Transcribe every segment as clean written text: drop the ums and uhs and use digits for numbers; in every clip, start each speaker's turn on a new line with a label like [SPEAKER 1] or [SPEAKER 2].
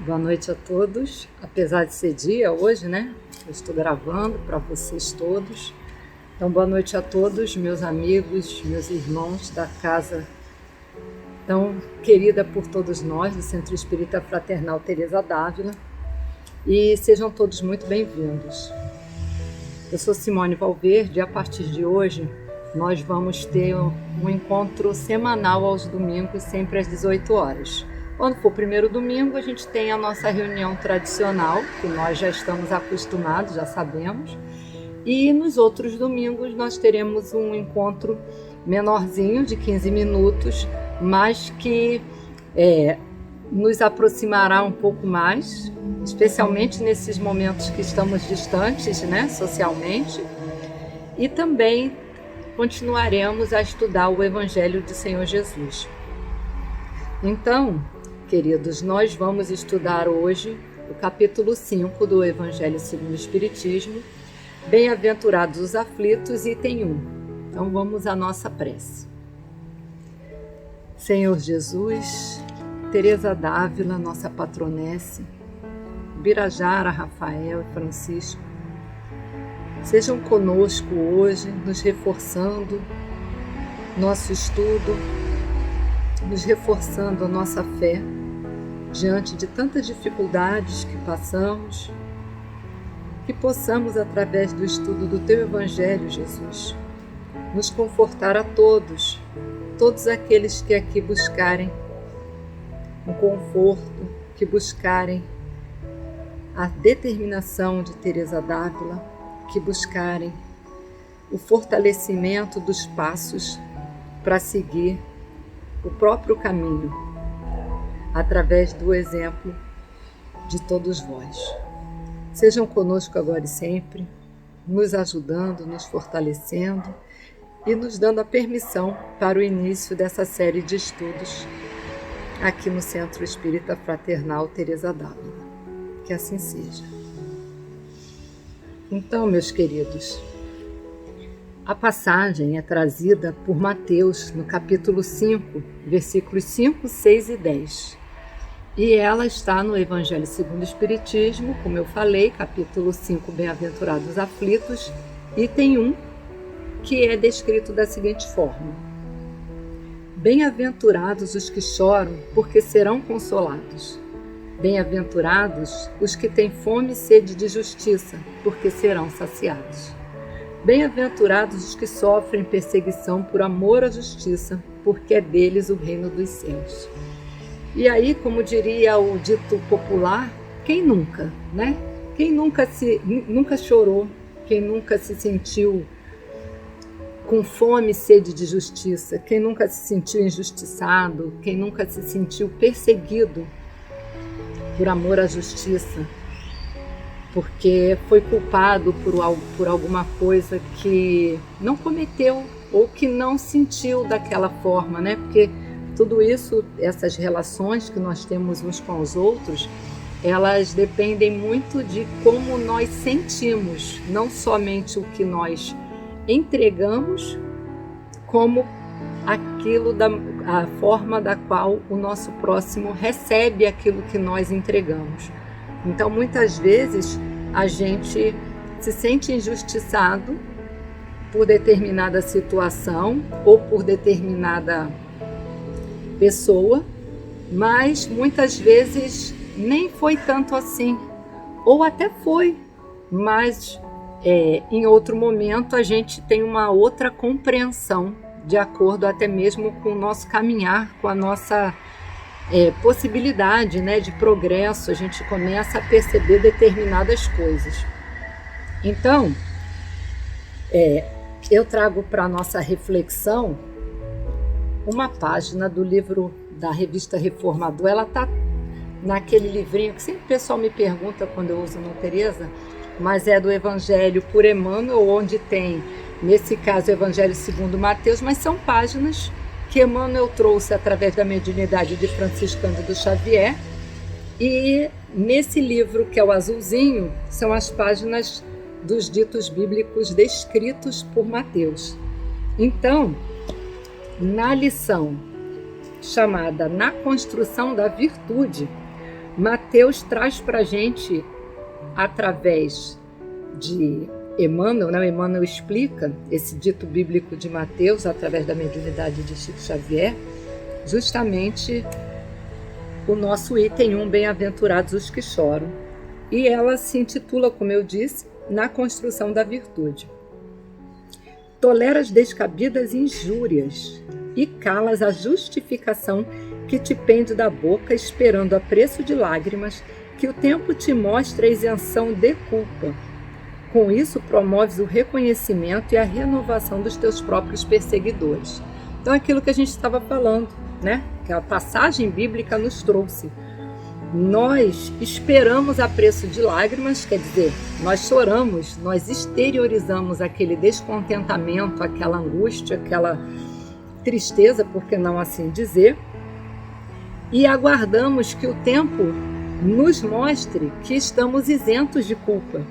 [SPEAKER 1] Boa noite a todos, apesar de ser dia hoje, né? Eu estou gravando para vocês todos. Então, boa noite a todos, meus amigos, meus irmãos da casa tão querida por todos nós, do Centro Espírita Fraternal Teresa d'Ávila. E sejam todos muito bem-vindos. Eu sou Simone Valverde e a partir de hoje nós vamos ter um encontro semanal aos domingos, sempre às 18 horas. Quando for o primeiro domingo, a gente tem a nossa reunião tradicional, que nós já estamos acostumados, já sabemos. E nos outros domingos nós teremos um encontro menorzinho, de 15 minutos, mas que nos aproximará um pouco mais, especialmente nesses momentos que estamos distantes, né, socialmente. E também continuaremos a estudar o Evangelho do Senhor Jesus. Então, queridos, nós vamos estudar hoje o capítulo 5 do Evangelho segundo o Espiritismo, Bem-aventurados os aflitos, item 1. Então vamos à nossa prece. Senhor Jesus, Teresa d'Ávila, nossa patronesse, Birajara, Rafael e Francisco, sejam conosco hoje, nos reforçando nosso estudo, nos reforçando a nossa fé diante de tantas dificuldades que passamos, que possamos, através do estudo do Teu Evangelho, Jesus, nos confortar a todos aqueles que aqui buscarem um conforto, que buscarem a determinação de Teresa d'Ávila, que buscarem o fortalecimento dos passos para seguir o próprio caminho, através do exemplo de todos vós. Sejam conosco agora e sempre, nos ajudando, nos fortalecendo e nos dando a permissão para o início dessa série de estudos aqui no Centro Espírita Fraternal Teresa d'Ávila. Que assim seja. Então, meus queridos, a passagem é trazida por Mateus no capítulo 5, versículos 5, 6 e 10. E ela está no Evangelho segundo o Espiritismo, como eu falei, capítulo 5, Bem-aventurados os aflitos, item 1, que é descrito da seguinte forma: Bem-aventurados os que choram, porque serão consolados. Bem-aventurados os que têm fome e sede de justiça, porque serão saciados. Bem-aventurados os que sofrem perseguição por amor à justiça, porque é deles o reino dos céus. E aí, como diria o dito popular, quem nunca, né? Quem nunca chorou, quem nunca se sentiu com fome e sede de justiça, quem nunca se sentiu injustiçado, quem nunca se sentiu perseguido por amor à justiça, porque foi culpado por alguma coisa que não cometeu ou que não sentiu daquela forma, né? Porque tudo isso, essas relações que nós temos uns com os outros, elas dependem muito de como nós sentimos, não somente o que nós entregamos, como a forma da qual o nosso próximo recebe aquilo que nós entregamos. Então, muitas vezes, a gente se sente injustiçado por determinada situação ou por determinada pessoa, mas muitas vezes nem foi tanto assim, ou até foi, mas em outro momento a gente tem uma outra compreensão, de acordo até mesmo com o nosso caminhar, com a nossa possibilidade, né, de progresso. A gente começa a perceber determinadas coisas. Então, eu trago para a nossa reflexão uma página do livro da revista Reformador. Ela está naquele livrinho que sempre o pessoal me pergunta quando eu uso no Teresa, mas é do Evangelho por Emmanuel, onde tem, nesse caso, o Evangelho segundo Mateus, mas são páginas que Emmanuel trouxe através da mediunidade de Francisco Cândido Xavier. E nesse livro, que é o azulzinho, são as páginas dos ditos bíblicos descritos por Mateus. Então, na lição chamada Na Construção da Virtude, Mateus traz para a gente, através de Emmanuel, né? Emmanuel explica esse dito bíblico de Mateus, através da mediunidade de Chico Xavier, justamente o nosso item 1, Bem-aventurados os que choram. E ela se intitula, como eu disse, Na construção da virtude. Toleras descabidas injúrias e calas a justificação que te pende da boca, esperando a preço de lágrimas que o tempo te mostre a isenção de culpa. Com isso, promoves o reconhecimento e a renovação dos teus próprios perseguidores. Então, aquilo que a gente estava falando, né? Que a passagem bíblica nos trouxe. Nós esperamos a preço de lágrimas, quer dizer, nós choramos, nós exteriorizamos aquele descontentamento, aquela angústia, aquela tristeza, por que não assim dizer, e aguardamos que o tempo nos mostre que estamos isentos de culpa.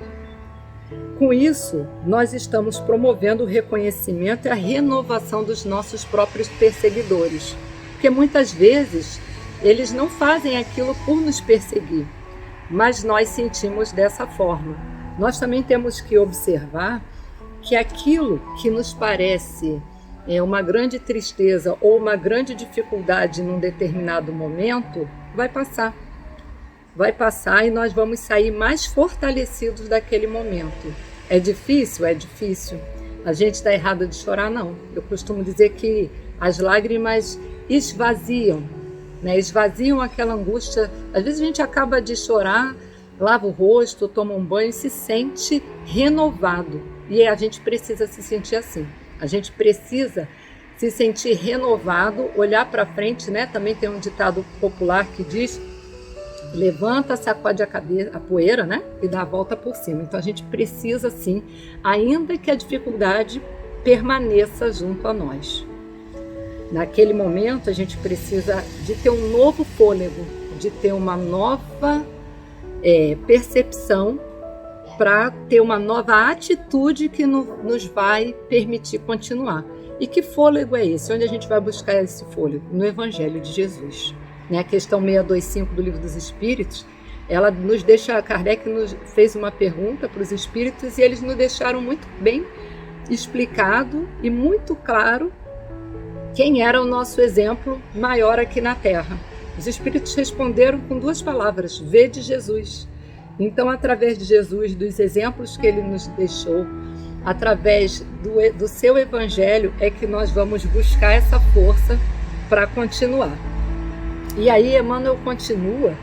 [SPEAKER 1] Com isso, nós estamos promovendo o reconhecimento e a renovação dos nossos próprios perseguidores, porque muitas vezes eles não fazem aquilo por nos perseguir, mas nós sentimos dessa forma. Nós também temos que observar que aquilo que nos parece uma grande tristeza ou uma grande dificuldade num determinado momento, vai passar. Vai passar e nós vamos sair mais fortalecidos daquele momento. É difícil? É difícil. A gente está errado de chorar? Não. Eu costumo dizer que as lágrimas esvaziam, né? Esvaziam aquela angústia. Às vezes a gente acaba de chorar, lava o rosto, toma um banho e se sente renovado. E a gente precisa se sentir assim. A gente precisa se sentir renovado, olhar para frente, né? Também tem um ditado popular que diz: levanta, sacode a cabeça, a poeira, né? E dá a volta por cima. Então a gente precisa sim, ainda que a dificuldade permaneça junto a nós. Naquele momento a gente precisa de ter um novo fôlego, de ter uma nova percepção, para ter uma nova atitude que nos vai permitir continuar. E que fôlego é esse? Onde a gente vai buscar esse fôlego? No Evangelho de Jesus. A questão 625 do Livro dos Espíritos, ela nos deixa, Kardec nos fez uma pergunta para os espíritos e eles nos deixaram muito bem explicado e muito claro quem era o nosso exemplo maior aqui na Terra. Os espíritos responderam com 2 palavras: vede Jesus. Então, através de Jesus, dos exemplos que ele nos deixou, através do seu evangelho, é que nós vamos buscar essa força para continuar. E aí Emmanuel continua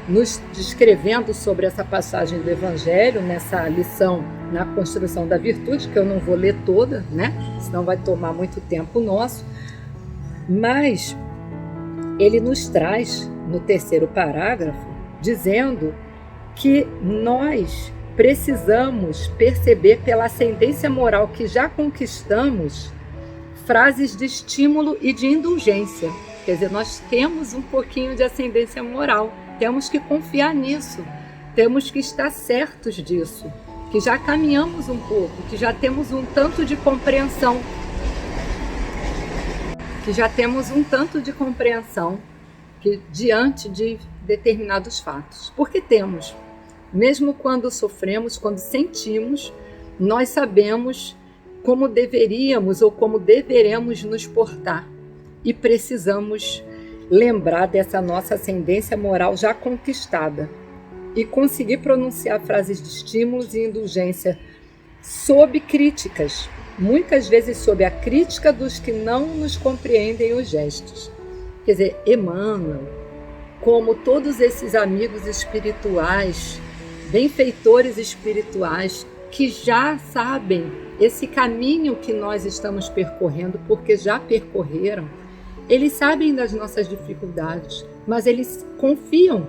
[SPEAKER 1] nos descrevendo sobre essa passagem do evangelho, nessa lição na construção da virtude, que eu não vou ler toda, né? Senão vai tomar muito tempo nosso. Mas ele nos traz, no 3º parágrafo, dizendo que nós precisamos perceber, pela ascendência moral que já conquistamos, frases de estímulo e de indulgência. Quer dizer, nós temos um pouquinho de ascendência moral, temos que confiar nisso, temos que estar certos disso, que já caminhamos um pouco, que já temos um tanto de compreensão, diante de determinados fatos. Porque temos, mesmo quando sofremos, quando sentimos, nós sabemos como deveríamos ou como deveremos nos portar. E precisamos lembrar dessa nossa ascendência moral já conquistada e conseguir pronunciar frases de estímulos e indulgência sob críticas, muitas vezes sob a crítica dos que não nos compreendem os gestos. Quer dizer, Emmanuel, como todos esses amigos espirituais, benfeitores espirituais, que já sabem esse caminho que nós estamos percorrendo, porque já percorreram, eles sabem das nossas dificuldades, mas eles confiam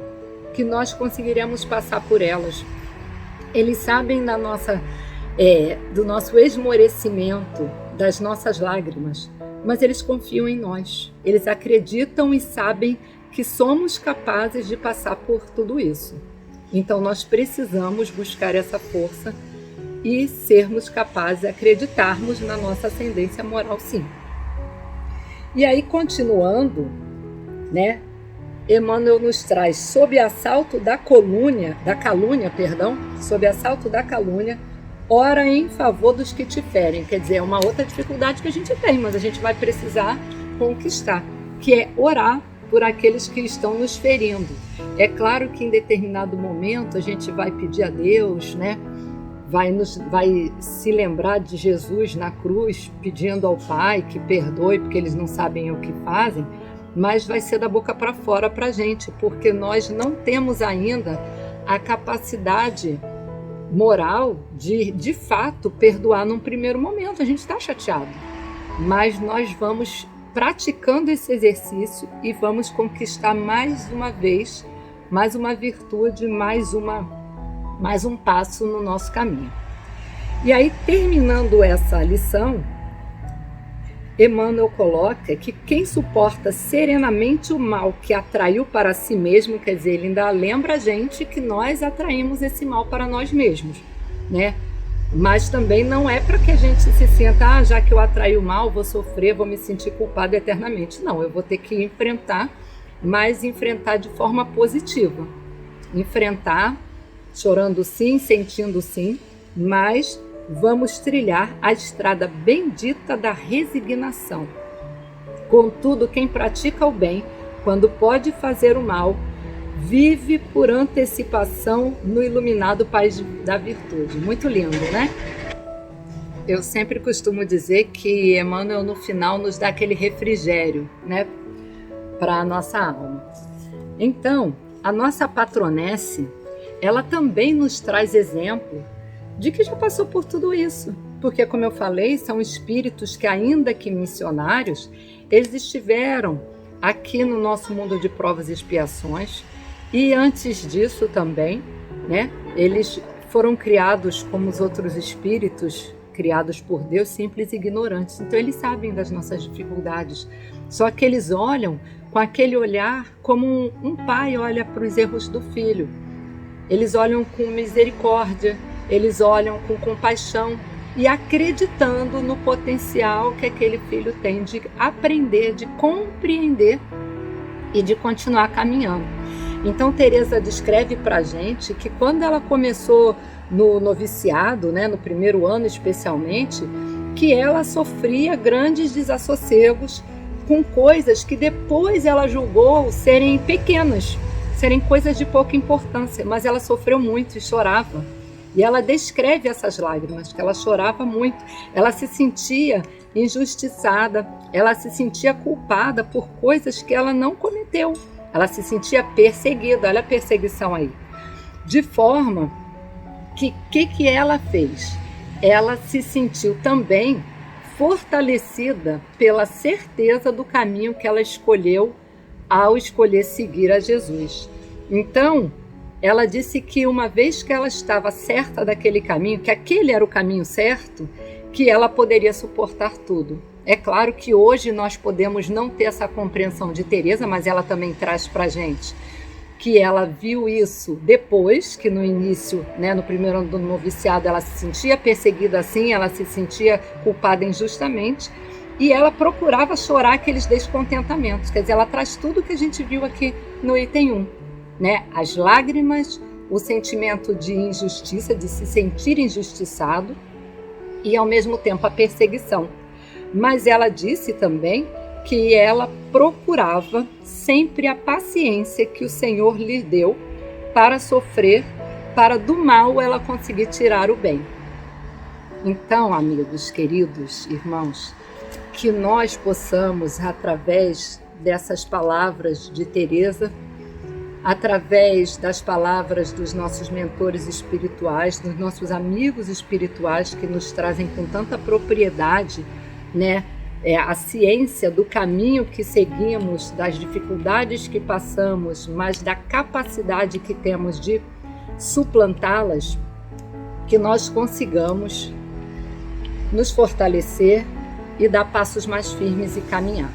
[SPEAKER 1] que nós conseguiremos passar por elas. Eles sabem do nosso esmorecimento, das nossas lágrimas, mas eles confiam em nós. Eles acreditam e sabem que somos capazes de passar por tudo isso. Então nós precisamos buscar essa força e sermos capazes de acreditarmos na nossa ascendência moral, sim. E aí, continuando, né, Emmanuel nos traz sob assalto da calúnia, sob assalto da calúnia, ora em favor dos que te ferem. Quer dizer, é uma outra dificuldade que a gente tem, mas a gente vai precisar conquistar, que é orar por aqueles que estão nos ferindo. É claro que em determinado momento a gente vai pedir a Deus, né? Vai se lembrar de Jesus na cruz, pedindo ao Pai que perdoe, porque eles não sabem o que fazem, mas vai ser da boca para fora para a gente, porque nós não temos ainda a capacidade moral de fato perdoar num primeiro momento. A gente está chateado, mas nós vamos praticando esse exercício e vamos conquistar mais uma vez, mais uma virtude, mais um passo no nosso caminho. E aí, terminando essa lição, Emmanuel coloca que quem suporta serenamente o mal que atraiu para si mesmo, quer dizer, ele ainda lembra a gente que nós atraímos esse mal para nós mesmos, né? Mas também não é para que a gente se sinta, já que eu atraí o mal, vou sofrer, vou me sentir culpado eternamente. Não, eu vou ter que enfrentar, mas enfrentar de forma positiva. Enfrentar, chorando sim, sentindo sim, mas vamos trilhar a estrada bendita da resignação. Contudo, quem pratica o bem, quando pode fazer o mal, vive por antecipação no iluminado país da virtude. Muito lindo, né? Eu sempre costumo dizer que Emmanuel no final nos dá aquele refrigério, né, para a nossa alma. Então, a nossa patronesse, ela também nos traz exemplo de que já passou por tudo isso. Porque, como eu falei, são espíritos que, ainda que missionários, eles estiveram aqui no nosso mundo de provas e expiações. E antes disso também, né, eles foram criados como os outros espíritos, criados por Deus, simples e ignorantes. Então eles sabem das nossas dificuldades. Só que eles olham com aquele olhar como um pai olha para os erros do filho. Eles olham com misericórdia, eles olham com compaixão e acreditando no potencial que aquele filho tem de aprender, de compreender e de continuar caminhando. Então Teresa descreve para a gente que quando ela começou no noviciado, né, no primeiro ano especialmente, que ela sofria grandes desassossegos com coisas que depois ela julgou serem pequenas, serem coisas de pouca importância, mas ela sofreu muito e chorava. E ela descreve essas lágrimas, que ela chorava muito, ela se sentia injustiçada, ela se sentia culpada por coisas que ela não cometeu. Ela se sentia perseguida, olha a perseguição aí. De forma que ela fez? Ela se sentiu também fortalecida pela certeza do caminho que ela escolheu ao escolher seguir a Jesus. Então, ela disse que uma vez que ela estava certa daquele caminho, que aquele era o caminho certo, que ela poderia suportar tudo. É claro que hoje nós podemos não ter essa compreensão de Teresa, mas ela também traz para a gente que ela viu isso depois, que no início, né, no primeiro ano do noviciado, ela se sentia perseguida assim, ela se sentia culpada injustamente, e ela procurava chorar aqueles descontentamentos. Quer dizer, ela traz tudo que a gente viu aqui no item 1, né? As lágrimas, o sentimento de injustiça, de se sentir injustiçado, e ao mesmo tempo a perseguição. Mas ela disse também que ela procurava sempre a paciência que o Senhor lhe deu para sofrer, para do mal ela conseguir tirar o bem. Então, amigos, queridos irmãos, que nós possamos, através dessas palavras de Teresa, através das palavras dos nossos mentores espirituais, dos nossos amigos espirituais que nos trazem com tanta propriedade, né, a ciência do caminho que seguimos, das dificuldades que passamos, mas da capacidade que temos de suplantá-las, que nós consigamos nos fortalecer e dar passos mais firmes e caminhar.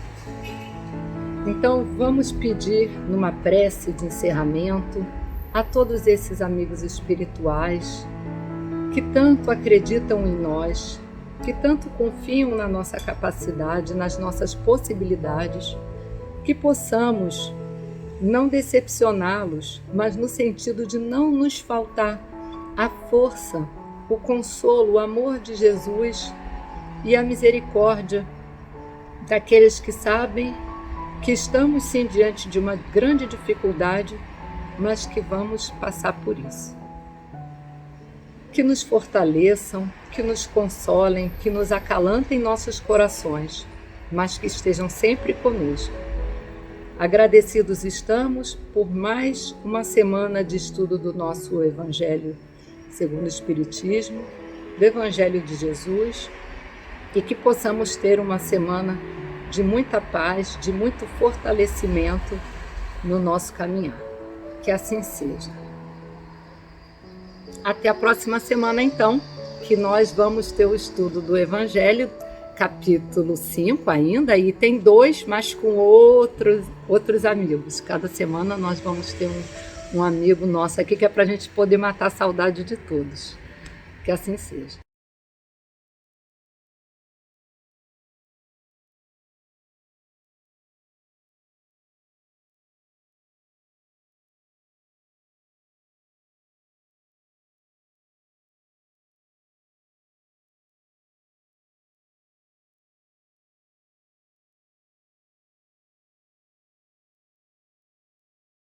[SPEAKER 1] Então vamos pedir numa prece de encerramento a todos esses amigos espirituais que tanto acreditam em nós, que tanto confiam na nossa capacidade, nas nossas possibilidades, que possamos não decepcioná-los, mas no sentido de não nos faltar a força, o consolo, o amor de Jesus e a misericórdia daqueles que sabem que estamos sim diante de uma grande dificuldade, mas que vamos passar por isso. Que nos fortaleçam, que nos consolem, que nos acalantem nossos corações, mas que estejam sempre conosco. Agradecidos estamos por mais uma semana de estudo do nosso Evangelho segundo o Espiritismo, do Evangelho de Jesus, e que possamos ter uma semana de muita paz, de muito fortalecimento no nosso caminhar. Que assim seja. Até a próxima semana, então, que nós vamos ter o estudo do Evangelho, capítulo 5 ainda, e tem 2, mas com outros amigos. Cada semana nós vamos ter um amigo nosso aqui, que é para a gente poder matar a saudade de todos. Que assim seja.